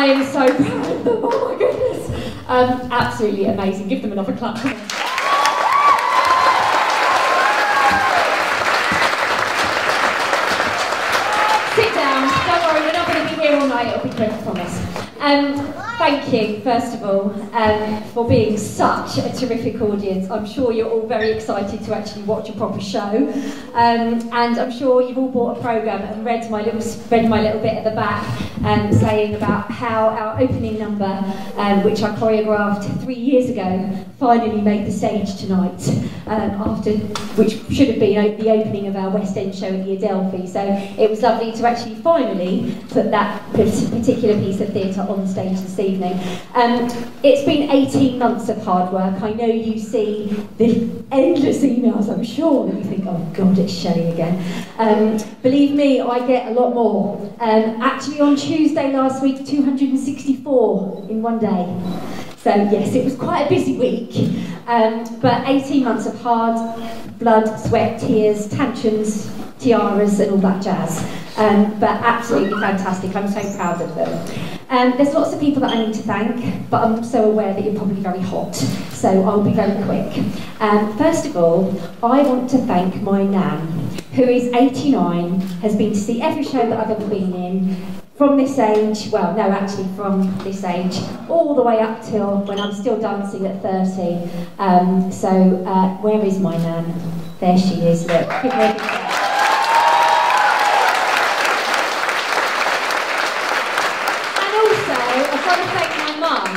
I am so proud of them, oh my goodness. Absolutely amazing. Give them another clap. Sit down, don't worry, we're not going to be here all night, it'll be quick, I promise. Thank you, first of all, for being such a terrific audience. I'm sure you're all very excited to actually watch a proper show. And I'm sure you've all bought a programme and read my little bit at the back saying about how our opening number, which I choreographed 3 years ago, finally made the stage tonight, which should have been the opening of our West End show at the Adelphi. So it was lovely to actually finally put that particular piece of theatre on stage this evening. It's been 18 months of hard work. I know you see the endless emails, I'm sure, that you think, oh God, it's Shelley again. Believe me, I get a lot more. Actually on Tuesday last week, 264 in one day. So yes, it was quite a busy week, but 18 months of hard blood, sweat, tears, tantrums, tiaras and all that jazz. But absolutely fantastic, I'm so proud of them. There's lots of people that I need to thank, but I'm also aware that you're probably very hot, so I'll be very quick. First of all, I want to thank my nan, who is 89, has been to see every show that I've ever been in, from this age, well, no, actually from this age, all the way up till when I'm still dancing at 30. Where is my nan? There she is, look. Give her a big hand.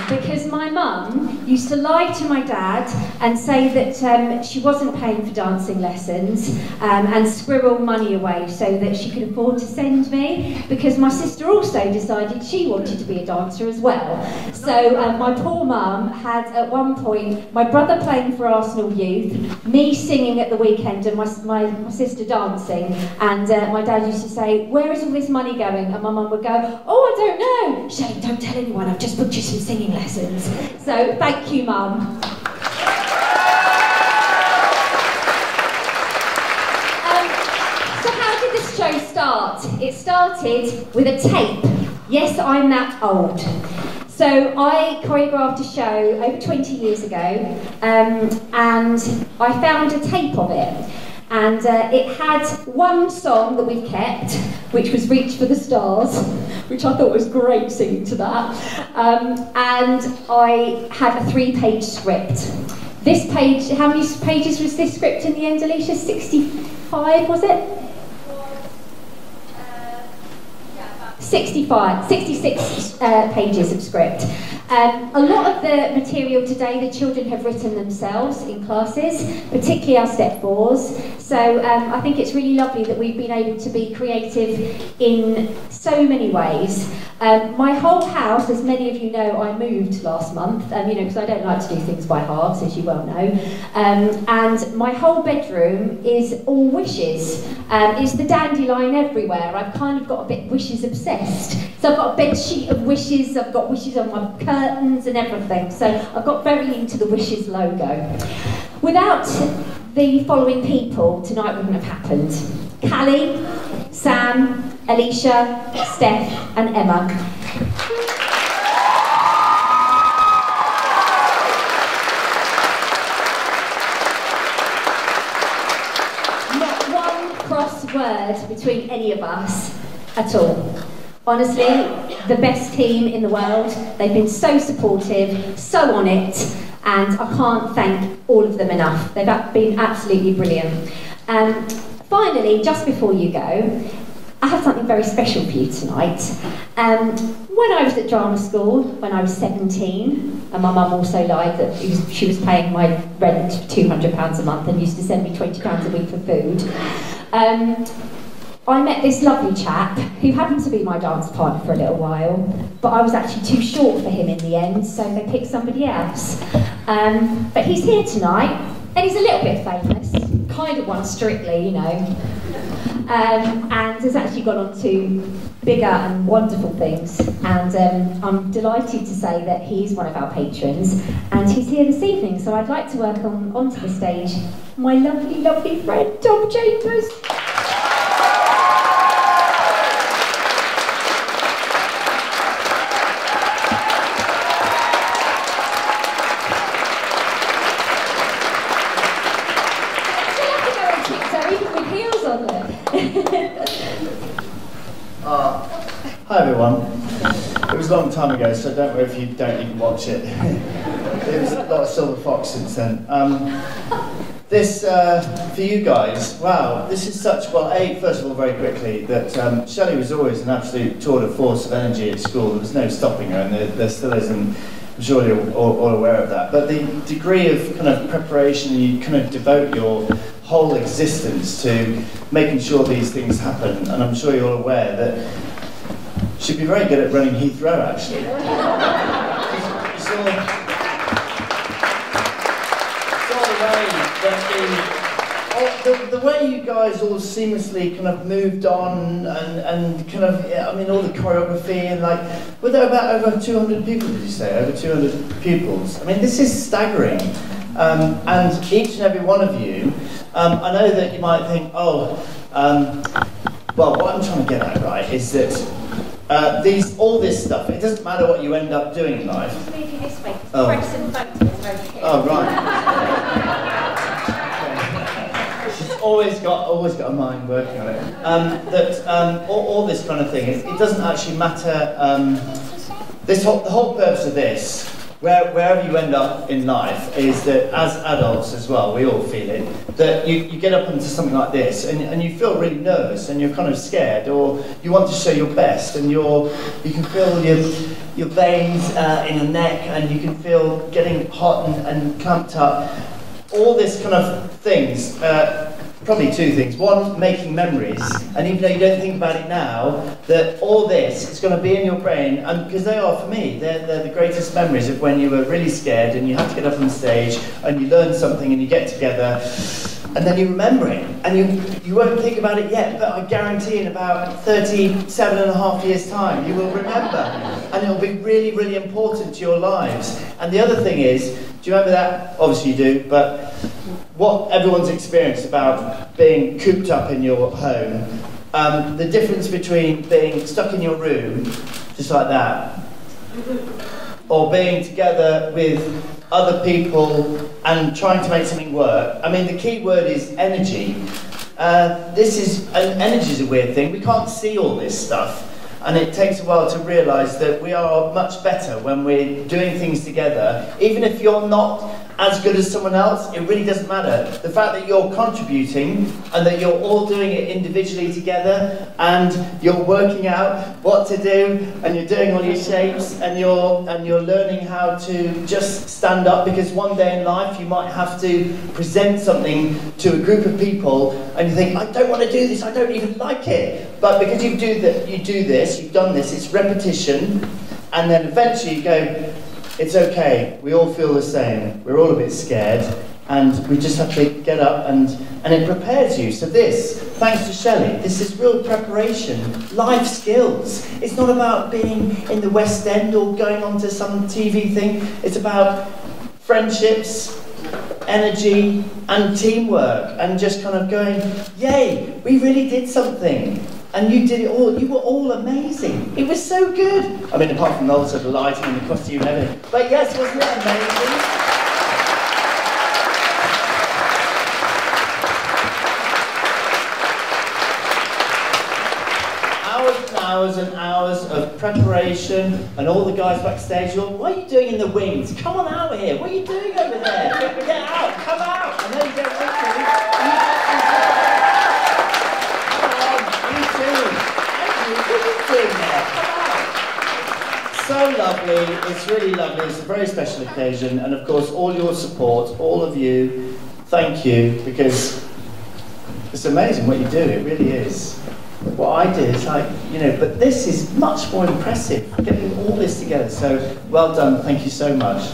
Because my mum used to lie to my dad and say that she wasn't paying for dancing lessons and squirrel money away so that she could afford to send me, because my sister also decided she wanted to be a dancer as well. So my poor mum had at one point my brother playing for Arsenal Youth, me singing at the weekend and my sister dancing, and my dad used to say, where is all this money going? And my mum would go, oh, I don't know. Shane, don't tell anyone, I've just booked you some singing lessons. So thank you, Mum. So how did this show start? It started with a tape. Yes, I'm that old. So I choreographed a show over 20 years ago, and I found a tape of it. And it had one song that we've kept, which was Reach for the Stars, which I thought was great singing to that. And I had a 3-page script. This page, how many pages was this script in the end, Alicia? 65, was it? 66 pages of script. A lot of the material today the children have written themselves in classes, particularly our Step 4s. So I think it's really lovely that we've been able to be creative in so many ways. My whole house, as many of you know, I moved last month, because I don't like to do things by halves, as you well know. And my whole bedroom is all wishes. It's the dandelion everywhere. I've kind of got a bit wishes obsessed. So I've got a bed sheet of wishes, I've got wishes on my curtains and everything. So I've got very into the wishes logo. Without the following people, tonight wouldn't have happened. Callie, Sam, Alicia, Steph and Emma. Not one cross word between any of us at all. Honestly, the best team in the world. They've been so supportive, so on it, and I can't thank all of them enough. They've been absolutely brilliant. Finally, just before you go, I have something very special for you tonight. When I was at drama school, when I was 17, and my mum also lied that she was paying my rent £200 a month and used to send me £20 a week for food, I met this lovely chap who happened to be my dance partner for a little while, but I was actually too short for him in the end, so they picked somebody else. But he's here tonight, and he's a little bit famous, kind of won Strictly, and has actually gone on to bigger and wonderful things. And I'm delighted to say that he's one of our patrons, and he's here this evening, so I'd like to welcome onto the stage my lovely, lovely friend, Tom Chambers. was a long time ago, so don't worry if you don't even watch it. It was a lot of Silver Fox since then. This, for you guys, wow, this is such, well, first of all, very quickly, that Shelley was always an absolute tour de force of energy at school. There was no stopping her, and there still isn't. I'm sure you're all aware of that. But the degree of kind of preparation, you kind of devote your whole existence to making sure these things happen, and I'm sure you're all aware that she'd be very good at running Heathrow, actually. The way you guys all seamlessly kind of moved on and kind of, I mean, all the choreography and like, were there about over 200 people, did you say? Over 200 pupils? I mean, this is staggering. And each and every one of you, I know that you might think, well, what I'm trying to get at, right, is that all this stuff, it doesn't matter what you end up doing in life. Maybe this way, Oh, right. Always got a mind working on it. All this kind of thing, it doesn't actually matter. The whole purpose of this, wherever you end up in life, is that as adults as well, we all feel it, that you get up into something like this and you feel really nervous and you're kind of scared, or you want to show your best, and you can feel your veins in your neck, and you can feel getting hot and clamped up. All this kind of things. Probably two things. One, making memories, and even though you don't think about it now, that all this is going to be in your brain, and because they are, for me, they're the greatest memories of when you were really scared and you had to get up on stage and you learn something and you get together and then you remember it, and you won't think about it yet, but I guarantee in about 37.5 years' time you will remember, and it'll be really, really important to your lives. And the other thing is, do you remember that? Obviously you do, but what everyone's experienced about being cooped up in your home, the difference between being stuck in your room, just like that, or being together with other people and trying to make something work. I mean, the key word is energy. Energy is a weird thing. We can't see all this stuff, and it takes a while to realise that we are much better when we're doing things together. Even if you're not as good as someone else, it really doesn't matter. The fact that you're contributing and that you're all doing it individually together, and you're working out what to do, and you're doing all your shapes, and you're learning how to just stand up, because one day in life you might have to present something to a group of people and you think, I don't want to do this, I don't even like it. But because you do this, you've done this, it's repetition, and then eventually you go, it's okay, we all feel the same, we're all a bit scared, and we just have to get up, and it prepares you. So this, thanks to Shelley, this is real preparation, life skills. It's not about being in the West End or going on to some TV thing, it's about friendships, energy, and teamwork, and just kind of going, yay, we really did something. And you did it all. You were all amazing. It was so good. I mean, apart from also the lighting and the costume and everything. But yes, wasn't it amazing? Hours and hours and hours of preparation, and all the guys backstage, what are you doing in the wings? Come on out here. What are you doing over there? Get out. Come out. I know you don't want to. So lovely, it's really lovely, it's a very special occasion, and of course all your support, all of you, thank you, because it's amazing what you do, it really is. What I did is but this is much more impressive, getting all this together, so well done, thank you so much.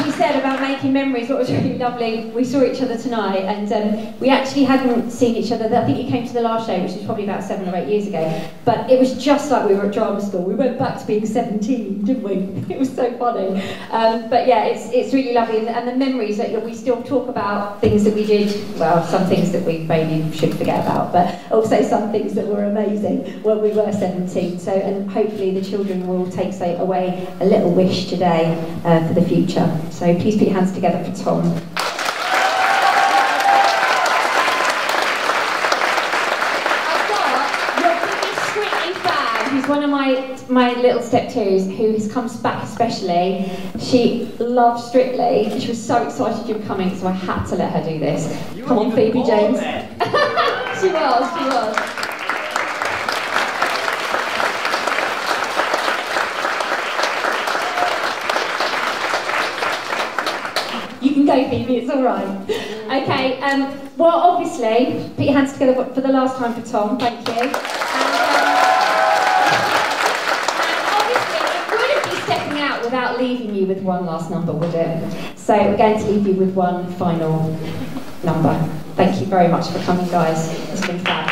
He said about making memories, what was really lovely, we saw each other tonight, and we actually hadn't seen each other. I think you came to the last show, which was probably about 7 or 8 years ago, but it was just like we were at drama school. We went back to being 17, didn't we? It was so funny. But yeah, it's really lovely, and the memories that we still talk about, things that we did, well, some things that we maybe should forget about, but also some things that were amazing when we were 17. So, and hopefully the children will take away a little wish today for the future. So please put your hands together for Tom. is one of my little step twos who has come back especially. She loved Strictly. She was so excited you were coming, so I had to let her do this. Come on, Phoebe James. She was. You can go, Phoebe, it's all right. Okay, well, obviously, put your hands together for the last time for Tom, thank you. And obviously, it wouldn't be stepping out without leaving you with one last number, would it? So we're going to leave you with one final number. Thank you very much for coming, guys. It's been fab.